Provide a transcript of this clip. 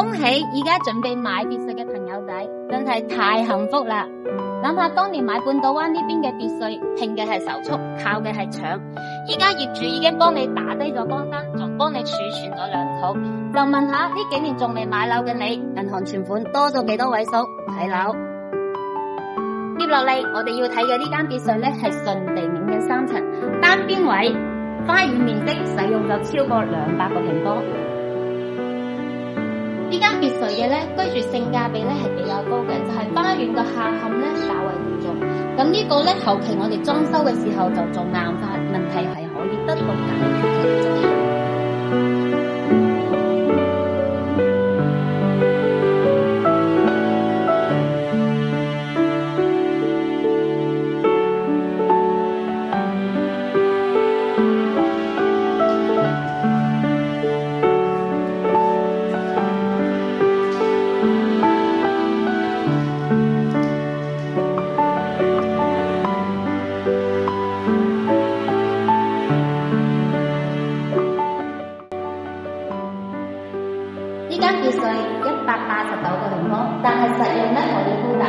恭喜而家準備買別墅嘅朋友仔，真係太幸福啦！諗下當年買半島灣呢邊嘅別墅，拼嘅係手速，靠嘅係搶。而家業主已經幫你打低咗江山，仲幫你儲存咗兩套。就問下呢幾年仲未買樓嘅你，銀行存款多咗幾多位數？睇樓。接落嚟，我哋要睇嘅呢間別墅呢係順地面嘅3層單邊位，花園面積使用咗超過200個平方。呢間別墅嘅居住性價比係比較高嘅，就係花園嘅下陷較為嚴重。咁呢個後期我哋裝修嘅時候就做硬化，問題係可以得到解決嘅。呢間別墅189個平方，但係實用可以高達